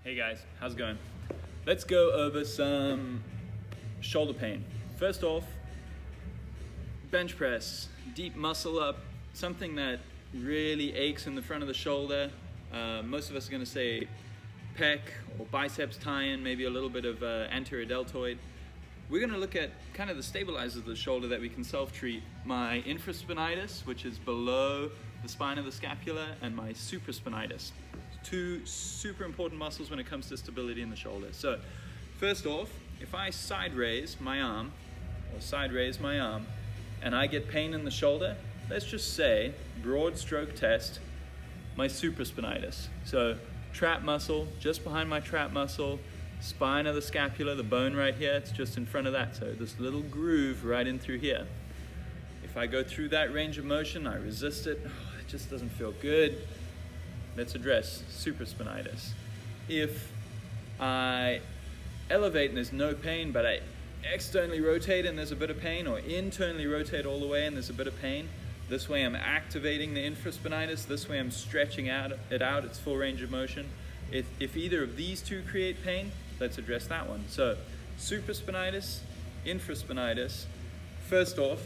Hey guys, how's it going? Let's go over some shoulder pain. First off, bench press, deep muscle up, something that really aches in the front of the shoulder. Most of us are going to say pec or biceps tie-in, maybe a little bit of anterior deltoid. We're going to look at kind of the stabilizers of the shoulder that we can self-treat. My infraspinatus, which is below the spine of the scapula, and my supraspinatus. Two super important muscles when it comes to stability in the shoulder. So first off, if I side raise my arm, and I get pain in the shoulder, let's just say, broad stroke test, my supraspinatus. So trap muscle, just behind my trap muscle, spine of the scapula, the bone right here, it's just in front of that. So this little groove right in through here. If I go through that range of motion, I resist it, it just doesn't feel good. Let's address supraspinatus. If I elevate and there's no pain, but I externally rotate and there's a bit of pain, or internally rotate all the way and there's a bit of pain, this way I'm activating the infraspinatus, this way I'm stretching it out its full range of motion. If either of these two create pain, let's address that one. So supraspinatus, infraspinatus. First off,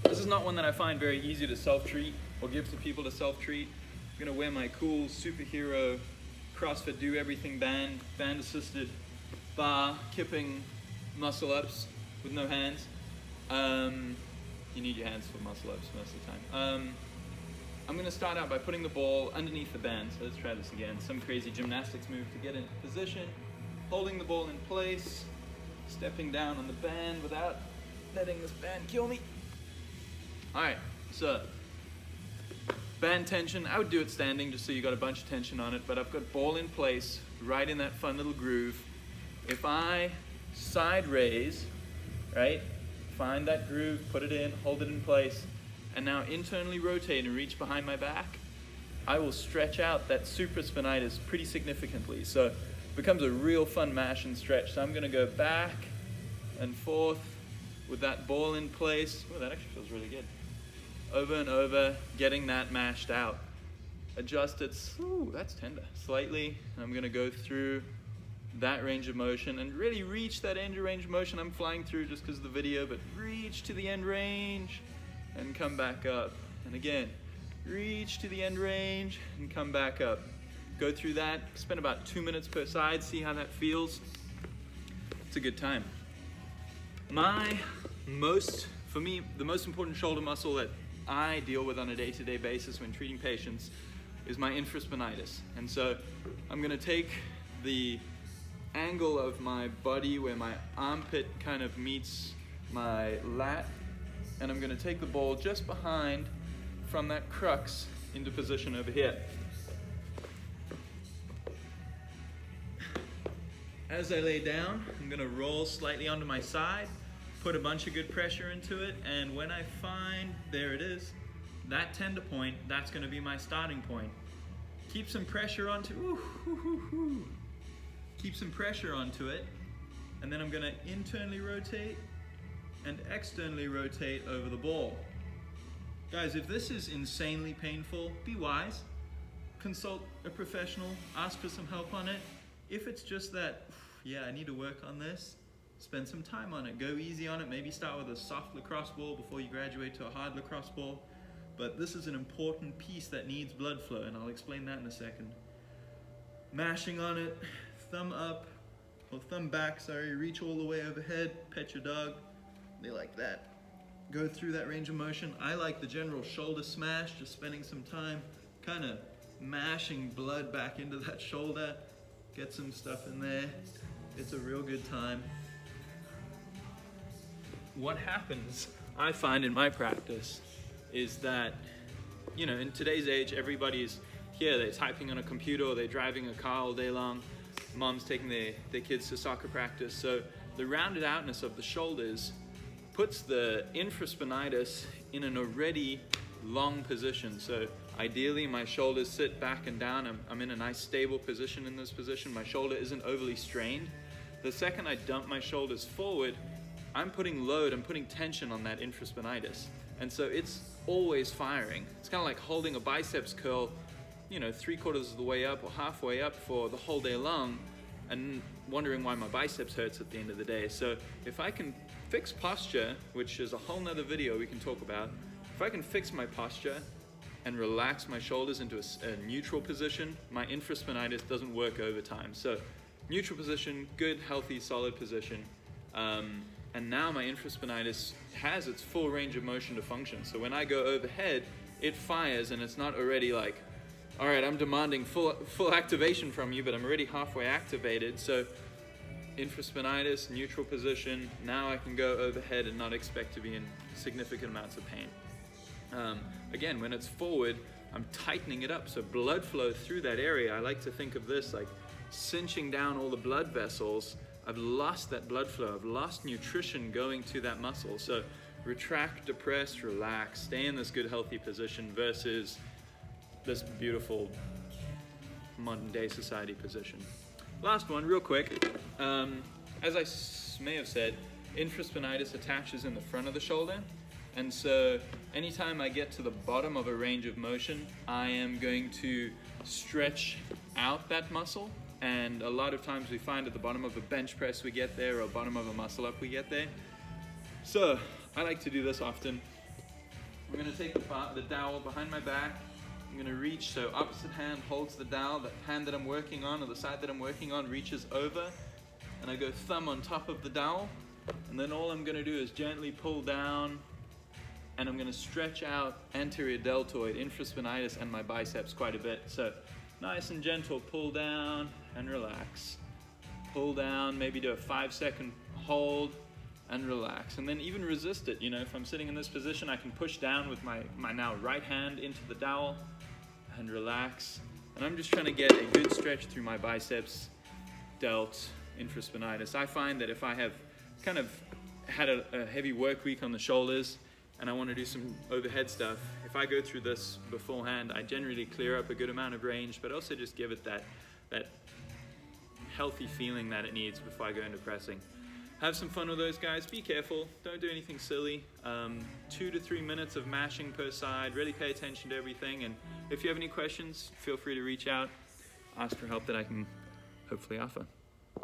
this is not one that I find very easy to self-treat or give to people to self-treat. I'm gonna wear my cool superhero CrossFit Do Everything band assisted bar, kipping muscle ups with no hands. You need your hands for muscle ups most of the time. I'm gonna start out by putting the ball underneath the band. So let's try this again. Some crazy gymnastics move to get into position. Holding the ball in place, stepping down on the band without letting this band kill me. All right, so band tension, I would do it standing just so you got a bunch of tension on it, but I've got ball in place right in that fun little groove. If I side raise, right, find that groove, put it in, hold it in place, and now internally rotate and reach behind my back, I will stretch out that supraspinatus pretty significantly. So it becomes a real fun mash and stretch. So I'm gonna go back and forth with that ball in place. Oh, that actually feels really good. Over and over, getting that mashed out. Adjust it, ooh, that's tender, slightly. I'm gonna go through that range of motion and really reach that end range of motion. I'm flying through just because of the video, but reach to the end range and come back up. And again, reach to the end range and come back up. Go through that, spend about 2 minutes per side, see how that feels. It's a good time. For me, the most important shoulder muscle that I deal with on a day-to-day basis when treating patients is my infraspinatus. And so I'm gonna take the angle of my body where my armpit kind of meets my lat, and I'm gonna take the ball just behind from that crux into position over here. As I lay down, I'm gonna roll slightly onto my side, put a bunch of good pressure into it, and when I find, there it is, that tender point, that's gonna be my starting point. Keep some pressure onto, keep some pressure onto it, and then I'm gonna internally rotate and externally rotate over the ball. Guys, if this is insanely painful, be wise. Consult a professional, ask for some help on it. If it's just that, yeah, I need to work on this, spend some time on it. Go easy on it. Maybe start with a soft lacrosse ball before you graduate to a hard lacrosse ball. But this is an important piece that needs blood flow, and I'll explain that in a second. Mashing on it, thumb up, or thumb back, sorry, reach all the way overhead, pet your dog. They like that. Go through that range of motion. I like the general shoulder smash, just spending some time kind of mashing blood back into that shoulder. Get some stuff in there. It's a real good time. What happens, I find in my practice, is that, you know, in today's age, everybody's here, they're typing on a computer or they're driving a car all day long. Mom's taking their kids to soccer practice. So the rounded outness of the shoulders puts the infraspinatus in an already long position. So ideally my shoulders sit back and down. I'm in a nice stable position in this position. My shoulder isn't overly strained. The second I dump my shoulders forward, I'm putting load, I'm putting tension on that infraspinatus. And so it's always firing. It's kind of like holding a biceps curl 3/4 of the way up or halfway up for the whole day long and wondering why my biceps hurts at the end of the day. So if I can fix posture, which is a whole nother video we can talk about, if I can fix my posture and relax my shoulders into a neutral position, my infraspinatus doesn't work over time. So neutral position, good, healthy, solid position. And now my infraspinatus has its full range of motion to function. So when I go overhead, it fires and it's not already like, all right, I'm demanding full activation from you, but I'm already halfway activated. So infraspinatus, neutral position. Now I can go overhead and not expect to be in significant amounts of pain. Again, when it's forward, I'm tightening it up. So blood flow through that area. I like to think of this like cinching down all the blood vessels. I've lost that blood flow. I've lost nutrition going to that muscle. So retract, depress, relax, stay in this good, healthy position versus this beautiful modern day society position. Last one, real quick. As I may have said, infraspinatus attaches in the front of the shoulder. And so anytime I get to the bottom of a range of motion, I am going to stretch out that muscle. And a lot of times we find at the bottom of a bench press we get there, or bottom of a muscle up we get there. So I like to do this often. I'm going to take the dowel behind my back. I'm going to reach, so opposite hand holds the dowel, the hand that I'm working on, or the side that I'm working on, reaches over, and I go thumb on top of the dowel, and then all I'm going to do is gently pull down, and I'm going to stretch out anterior deltoid, infraspinatus, and my biceps quite a bit. So nice and gentle, pull down and relax. Pull down, maybe do a 5-second hold and relax. And then even resist it. If I'm sitting in this position, I can push down with my now right hand into the dowel and relax. And I'm just trying to get a good stretch through my biceps, delt, infraspinatus. I find that if I have kind of had a heavy work week on the shoulders and I want to do some overhead stuff, if I go through this beforehand, I generally clear up a good amount of range, but also just give it that healthy feeling that it needs before I go into pressing. Have some fun with those guys. Be careful. Don't do anything silly. 2 to 3 minutes of mashing per side. Really pay attention to everything. And if you have any questions, feel free to reach out. Ask for help that I can hopefully offer.